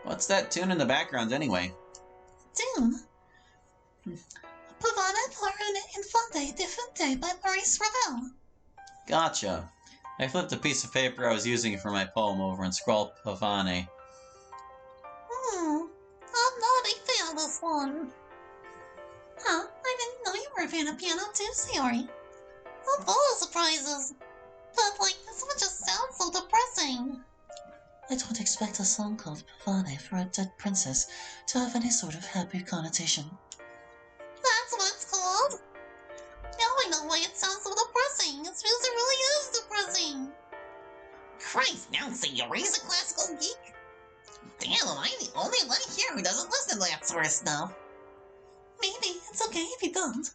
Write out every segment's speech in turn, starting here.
What's that tune in the background anyway? Tune? Pavana por un infante difunte by Maurice Ravel. Gotcha. I flipped a piece of paper I was using for my poem over and scrawled Pavane. I'm not a fan of this one. Huh, I didn't know you were a fan of piano too, Sayori. I'm full of surprises. But, this one just sounds so depressing. I don't expect a song called Pavane for a dead princess to have any sort of happy connotation. That's what it's called? Now I know why it sounds so depressing. It's because it really is depressing. Christ, now Sayori's a classical geek? Damn, am I the only one here who doesn't listen to that sort of stuff? Maybe it's okay if you don't.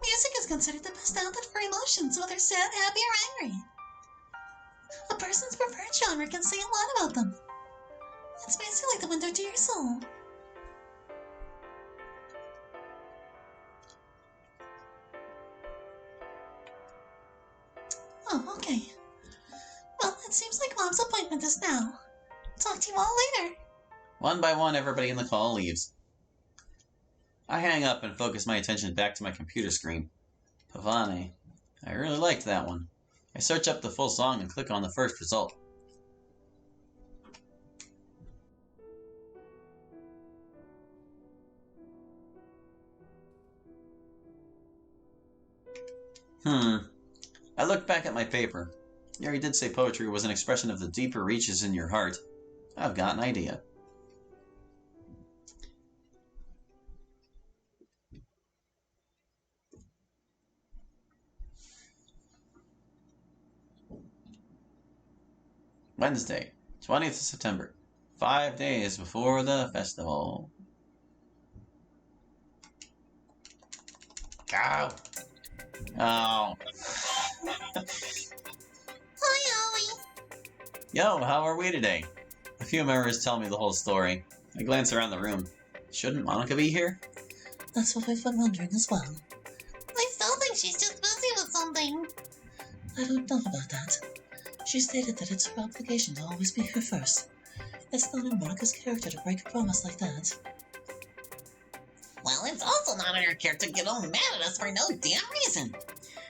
Music is considered the best outlet for emotions, whether sad, happy, or angry. A person's preferred genre can say a lot about them. It's basically the window to your soul. Oh, okay. Well, it seems like Mom's appointment is now. Talk to you all later. One by one, everybody in the call leaves. I hang up and focus my attention back to my computer screen. Pavane. I really liked that one. I search up the full song and click on the first result. I looked back at my paper. Yuri did say poetry was an expression of the deeper reaches in your heart. I've got an idea. Wednesday, 20th of September. 5 days before the festival. Go! Oh. Hi, Ollie. Yo, how are we today? A few members tell me the whole story. I glance around the room. Shouldn't Monica be here? That's what we've been wondering as well. I still think she's just busy with something. I don't know about that. She stated that it's her obligation to always be here first. It's not in Monica's character to break a promise like that. Well, it's also not in her character to get all mad at us for no damn reason.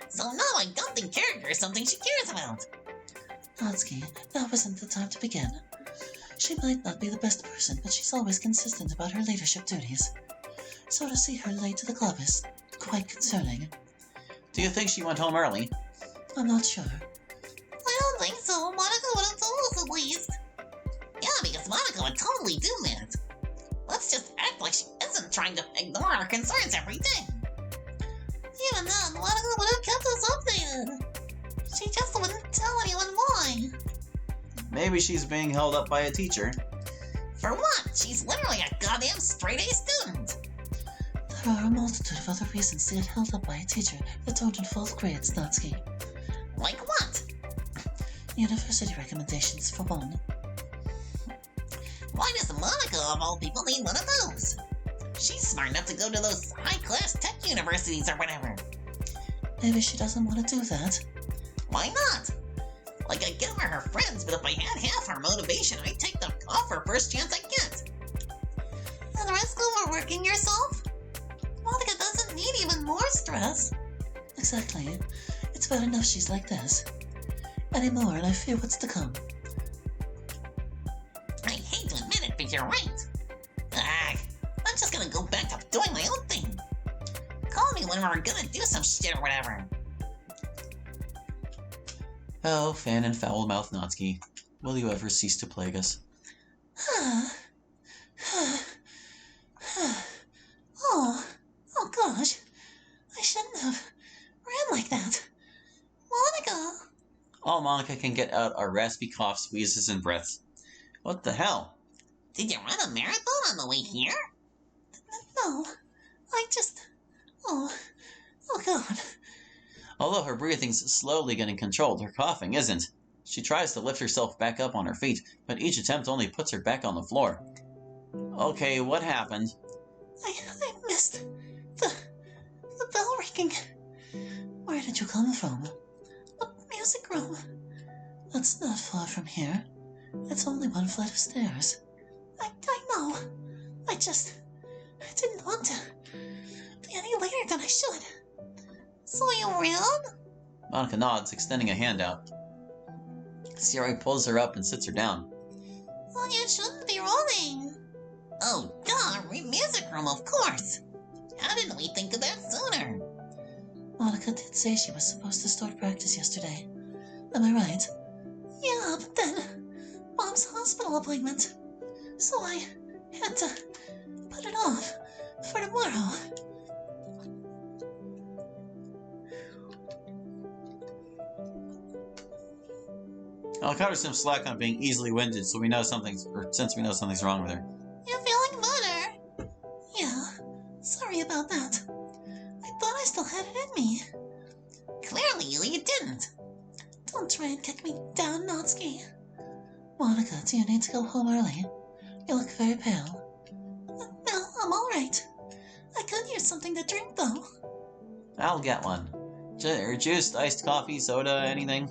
So no, I don't think character is something she cares about. Natsuki, now isn't the time to begin. She might not be the best person, but she's always consistent about her leadership duties. So to see her late to the club is quite concerning. Do you think she went home early? I'm not sure. I don't think so. Monica would have told us at least. Yeah, because Monica would totally do that. Let's just act like she isn't trying to ignore our concerns every day. Even then, Monica would have kept us updated. She just wouldn't tell anyone why. Maybe she's being held up by a teacher. For what? She's literally a goddamn straight-A student. There are a multitude of other reasons to get held up by a teacher that don't involve grades, Natsuki. Like what? University recommendations, for one. Why does Monica, of all people, need one of those? She's smart enough to go to those high-class tech universities or whatever. Maybe she doesn't want to do that. Why not? Like, I give her friends, but if I had half her motivation, I'd take the offer first chance I get. At risk of overworking yourself? Monica doesn't need even more stress. Exactly. It's bad enough she's like this. Any more and I fear what's to come. I hate to admit it, but you're right. I'm just gonna go back to doing my own thing. Call me when we're gonna do some shit or whatever. Oh, fan and foul-mouthed Natsuki, will you ever cease to plague us? Oh gosh, I shouldn't have ran like that. Monica! All Monica can get out are raspy coughs, wheezes, and breaths. What the hell? Did you run a marathon on the way here? No, I just... Oh god. Although her breathing's slowly getting controlled, her coughing isn't. She tries to lift herself back up on her feet, but each attempt only puts her back on the floor. Okay, what happened? I missed the bell ringing. Where did you come from? The music room. That's not far from here. It's only one flight of stairs. I No, I didn't want to be any later than I should. So you ran? Monica nods, extending a hand out. Sayori pulls her up and sits her down. Well, you shouldn't be running. Oh, duh, music room, of course. How didn't we think of that sooner? Monica did say she was supposed to start practice yesterday. Am I right? Yeah, but then Mom's hospital appointment. So I had to put it off for tomorrow. I'll cut her some slack on being easily winded, since we know something's wrong with her. You're feeling better? Yeah, sorry about that. I thought I still had it in me. Clearly, you didn't. Don't try and kick me down, Natsuki. Monica, do you need to go home early? You look very pale. No, I'm alright. I could use something to drink, though. I'll get one. Juice, iced coffee, soda, anything?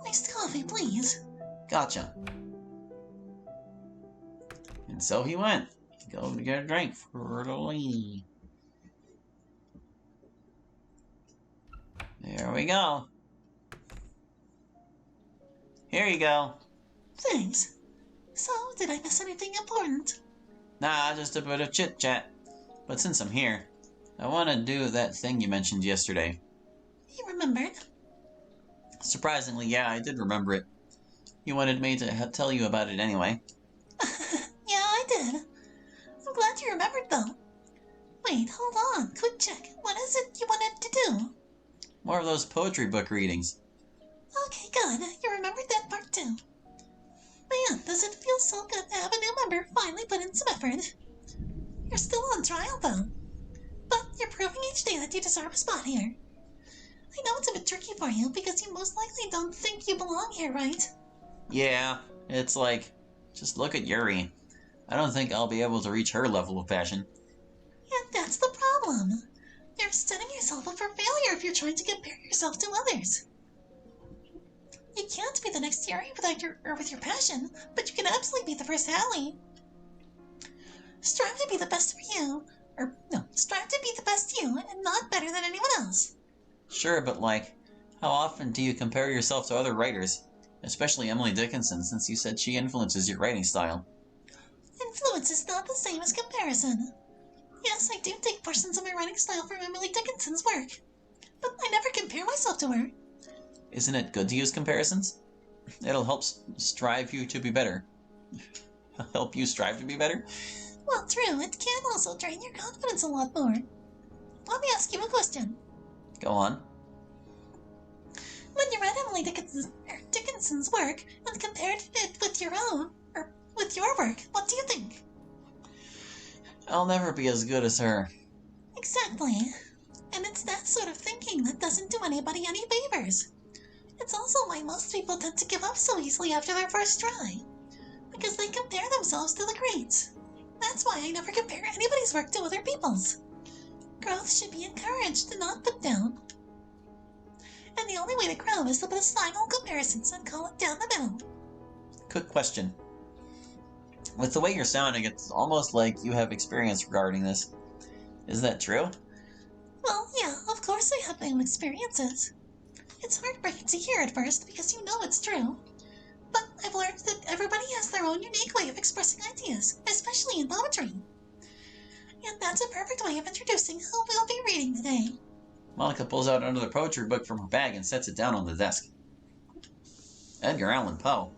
Iced coffee, please. Gotcha. And so he went. Go to get a drink for the lady. There we go. Here you go. Thanks. So, did I miss anything important? Nah, just a bit of chit-chat. But since I'm here, I want to do that thing you mentioned yesterday. You remembered? Surprisingly, yeah, I did remember it. You wanted me to tell you about it anyway. Yeah, I did. I'm glad you remembered, though. Wait, hold on. Quick check. What is it you wanted to do? More of those poetry book readings. Okay, good. You remembered that part, too. Man, does it feel so good to have a new member finally put in some effort. You're still on trial, though. But you're proving each day that you deserve a spot here. I know it's a bit tricky for you, because you most likely don't think you belong here, right? Yeah, it's like, just look at Yuri. I don't think I'll be able to reach her level of passion. And that's the problem. You're setting yourself up for failure if you're trying to compare yourself to others. You can't be the next Yuri with your passion, but you can absolutely be the first Hallie. Strive to be the best for you. Strive to be the best you, and not better than anyone else. Sure, but like, how often do you compare yourself to other writers? Especially Emily Dickinson, since you said she influences your writing style. Influence is not the same as comparison. Yes, I do take portions of my writing style from Emily Dickinson's work, but I never compare myself to her. Isn't it good to use comparisons? It'll help strive you to be better. Help you strive to be better? Well, true, it can also drain your confidence a lot more. Let me ask you a question. Go on. When you read Emily Dickinson's work and compared it with your own, or with your work, what do you think? I'll never be as good as her. Exactly. And it's that sort of thinking that doesn't do anybody any favors. It's also why most people tend to give up so easily after their first try. Because they compare themselves to the greats. That's why I never compare anybody's work to other people's. Growth should be encouraged and not put down. And the only way to grow is to put aside all comparisons and call it down the middle. Quick question. With the way you're sounding, it's almost like you have experience regarding this. Is that true? Well, yeah, of course I have my own experiences. It's heartbreaking to hear at first because you know it's true. But I've learned that everybody has their own unique way of expressing ideas, especially in poetry. And that's a perfect way of introducing who we'll be reading today. Monica pulls out another poetry book from her bag and sets it down on the desk. Edgar Allan Poe.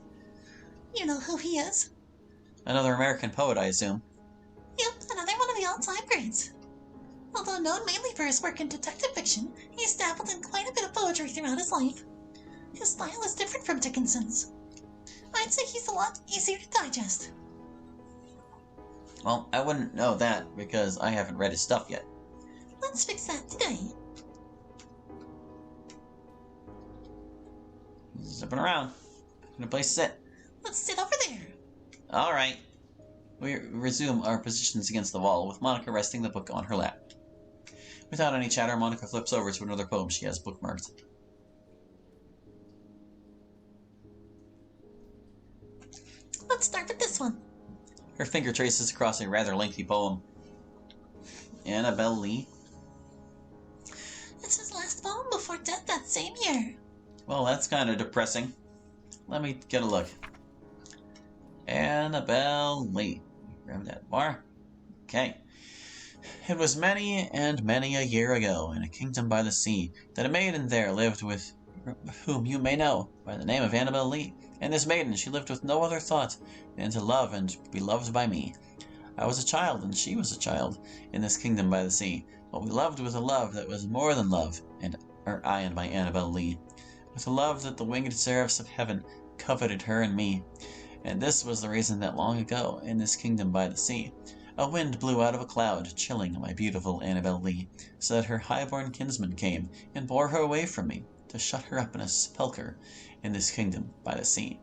You know who he is? Another American poet, I assume. Yep, another one of the all-time greats. Although known mainly for his work in detective fiction, he's dabbled in quite a bit of poetry throughout his life. His style is different from Dickinson's. I'd say he's a lot easier to digest. Well, I wouldn't know that because I haven't read his stuff yet. Let's fix that today. Zipping around. Find a place to sit. Let's sit over there. Alright. We resume our positions against the wall, with Monica resting the book on her lap. Without any chatter, Monica flips over to another poem she has bookmarked. Let's start with this one. Her finger traces across a rather lengthy poem. Annabelle Lee? It's his last poem before death that same year. Well, that's kind of depressing. Let me get a look. Annabelle Lee. Grab that bar. Okay. It was many and many a year ago, in a kingdom by the sea, that a maiden there lived with whom you may know by the name of Annabelle Lee. And this maiden, she lived with no other thought than to love and be loved by me. I was a child, and she was a child, in this kingdom by the sea, but we loved with a love that was more than love, I and my Annabelle Lee, with a love that the winged seraphs of heaven coveted her and me. And this was the reason that long ago, in this kingdom by the sea, a wind blew out of a cloud, chilling my beautiful Annabelle Lee, so that her high-born kinsman came and bore her away from me, to shut her up in a sepulchre in this kingdom by the sea.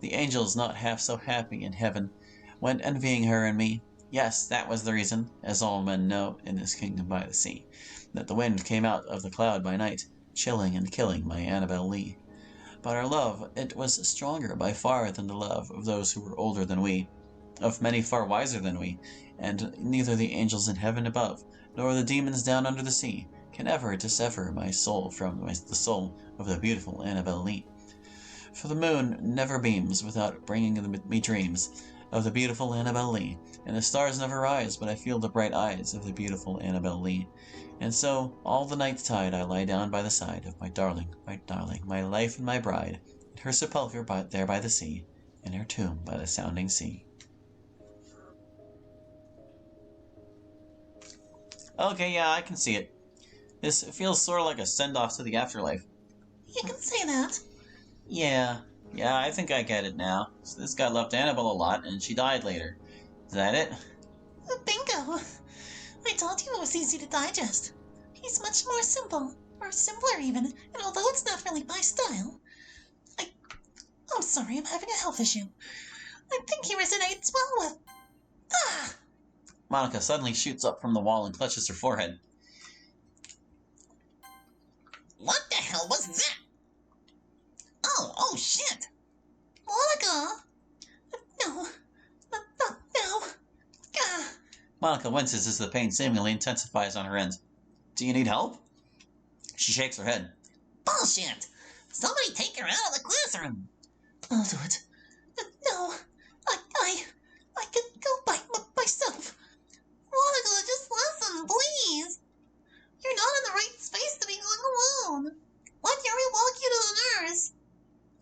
The angels, not half so happy in heaven, went envying her and me. Yes, that was the reason, as all men know in this kingdom by the sea, that the wind came out of the cloud by night, chilling and killing my Annabelle Lee. But our love, it was stronger by far than the love of those who were older than we, of many far wiser than we, and neither the angels in heaven above, nor the demons down under the sea, can ever dissever my soul from the soul of the beautiful Annabelle Lee. For the moon never beams without bringing me dreams of the beautiful Annabelle Lee, and the stars never rise but I feel the bright eyes of the beautiful Annabelle Lee. And so, all the night tide I lie down by the side of my darling, my life and my bride, in her sepulchre there by the sea, in her tomb by the sounding sea. Okay, yeah, I can see it. This feels sort of like a send-off to the afterlife. You can say that. Yeah, I think I get it now. So this guy loved Annabelle a lot, and she died later. Is that it? Bingo! I told you it was easy to digest. He's much more simple, or simpler even, and although it's not really my style, I'm sorry, I'm having a health issue. I think he resonates well with... Ah! Monica suddenly shoots up from the wall and clutches her forehead. What the hell was that? Oh shit! Monica! No. No. Ah. Monica winces as the pain seemingly intensifies on her end. Do you need help? She shakes her head. Bullshit! Somebody take her out of the classroom! I'll do it. No. I can go by myself. Monica, just listen, please. You're not in the right space to be going alone. Let Yuri walk you to the nurse.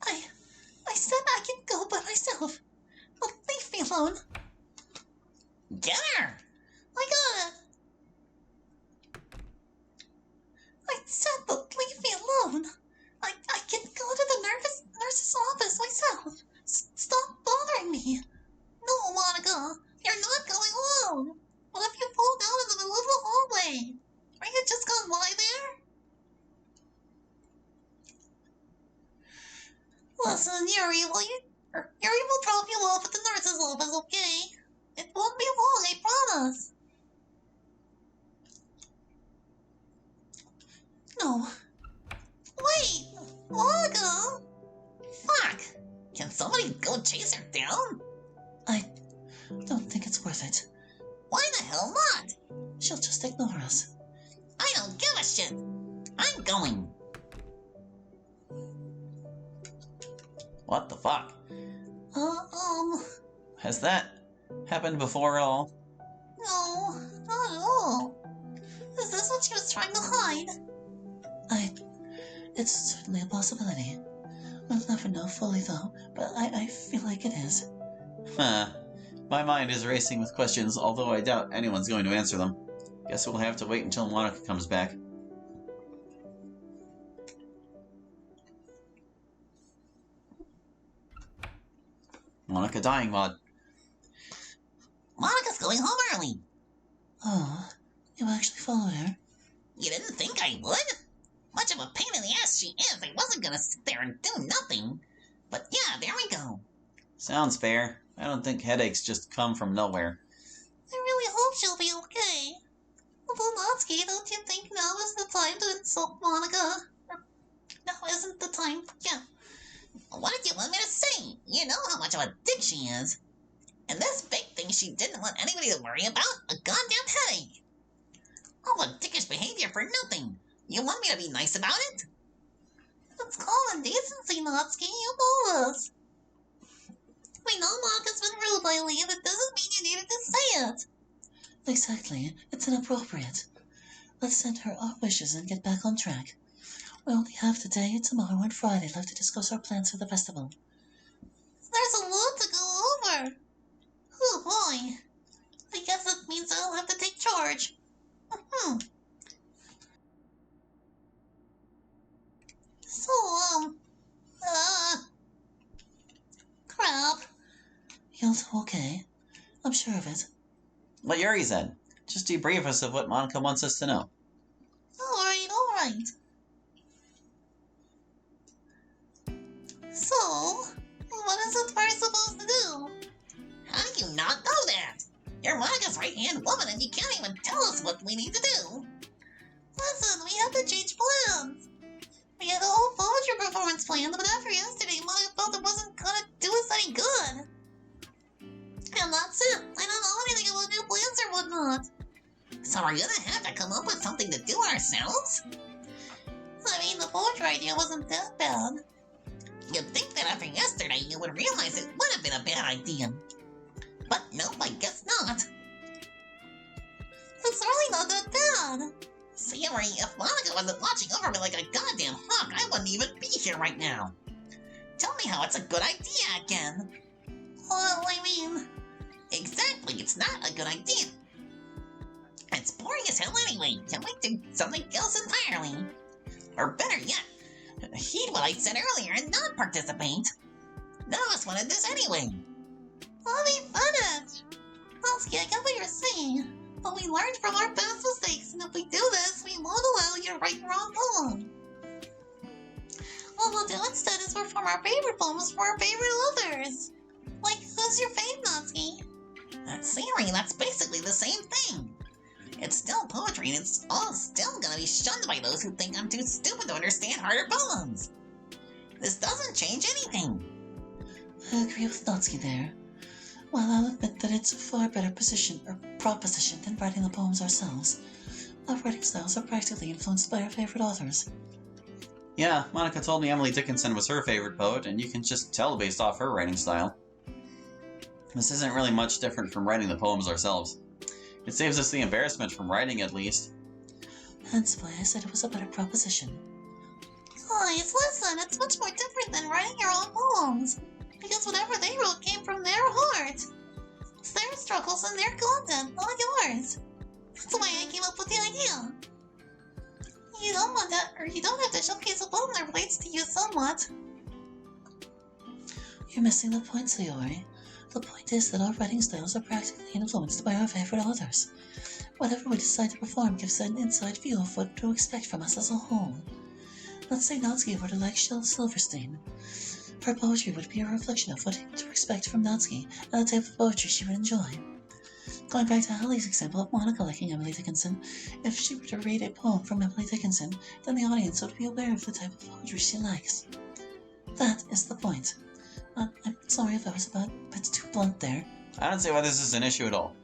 I said I can go by myself. Well, leave me alone. Get her! I got it. I said, but leave me alone. I can go to the nurse's office myself. Stop bothering me. No, Monica, you're not going alone. What if you fall down in the middle of the hallway? Are you just gonna lie there? Listen, Yuri will drop you off at the nurse's office, okay? It won't be long, I promise. No. Wait, Monica! Fuck! Can somebody go chase her down? I don't think it's worth it. Why the hell not? She'll just ignore us. I don't give a shit. I'm going. What the fuck? Uh, Has that happened before at all? No, not at all. Is this what she was trying to hide? It's certainly a possibility. We'll never know fully though, but I feel like it is. Huh. My mind is racing with questions, although I doubt anyone's going to answer them. Guess we'll have to wait until Monica comes back. Monica dying mod. Monica's going home early. Oh, you actually followed her? You didn't think I would? Much of a pain in the ass she is, I wasn't gonna sit there and do nothing. But yeah, there we go. Sounds fair. I don't think headaches just come from nowhere. I really hope she'll be okay. Although Natsuki, don't you think now is the time to insult Monica? Or, now isn't the time, yeah. What did you want me to say? You know how much of a dick she is. And this big thing she didn't want anybody to worry about? A goddamn headache. All the dickish behavior for nothing. You want me to be nice about it? It's common decency, Natsuki. You know us. We know Monika's been rude lately, and it doesn't mean you needed to say it. Exactly. It's inappropriate. Let's send her our wishes and get back on track. We only have today, tomorrow, and Friday left to discuss our plans for the festival. There's a lot to go over. Oh boy. I guess that means I'll have to take charge. So, crap. You'll do okay. I'm sure of it. What Yuri said. Just debrief us of what Monika wants us to know. Alright. So, what is it we're supposed to do? How do you not know that? You're Monika's right-hand woman and you can't even tell us what we need to do. Listen, we have to change plans. We had a whole poetry performance planned, but after yesterday, Monika felt it wasn't gonna do us any good. And that's it. I don't know anything about new plans or whatnot. So we're gonna have to come up with something to do ourselves? I mean, the poetry idea wasn't that bad. You'd think that after yesterday you would realize it would have been a bad idea. But nope, I guess not. It's really not that bad. See, if Monika wasn't watching over me like a goddamn hawk, I wouldn't even be here right now. Tell me how it's a good idea again. Well, I mean... Exactly, it's not a good idea. It's boring as hell anyway. Can we do something else entirely? Or better yet, heed what I said earlier and not participate. None of us wanted this anyway. Let me finish. Natsuki, I get what you're saying, but we learned from our past mistakes, and if we do this, we won't allow you to write your own poem. What we'll do instead is perform our favorite poems for our favorite authors. Like, who's your fave, Natsuki? That's Sayori, that's basically the same thing. It's still poetry, and it's all still gonna be shunned by those who think I'm too stupid to understand harder poems. This doesn't change anything. I agree with Natsuki there. While I'll admit that it's a far better proposition than writing the poems ourselves, our writing styles are practically influenced by our favorite authors. Yeah, Monika told me Emily Dickinson was her favorite poet, and you can just tell based off her writing style. This isn't really much different from writing the poems ourselves. It saves us the embarrassment from writing, at least. That's why I said it was a better proposition. Guys, listen, it's much more different than writing your own poems. Because whatever they wrote came from their heart. It's their struggles and their content, not yours. That's why I came up with the idea. You don't want that, or you don't have to showcase a poem that relates to you somewhat. You're missing the point, Sayori. The point is that our writing styles are practically influenced by our favorite authors. Whatever we decide to perform gives an inside view of what to expect from us as a whole. Let's say Natsuki were to like Shel Silverstein. Her poetry would be a reflection of what to expect from Natsuki and the type of poetry she would enjoy. Going back to Hallie's example of Monika liking Emily Dickinson, if she were to read a poem from Emily Dickinson, then the audience would be aware of the type of poetry she likes. That is the point. I'm sorry if I was a bit too blunt there. I don't see why this is an issue at all.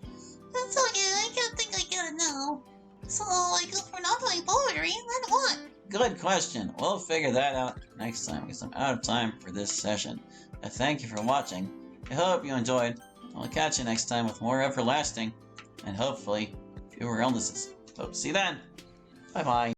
That's okay, I can't think I get it now. So, like, if we're not doing poetry, then what? Good question. We'll figure that out next time because I'm out of time for this session. Thank you for watching. I hope you enjoyed. I'll catch you next time with more Everlasting and hopefully fewer illnesses. Hope to see you then. Bye bye.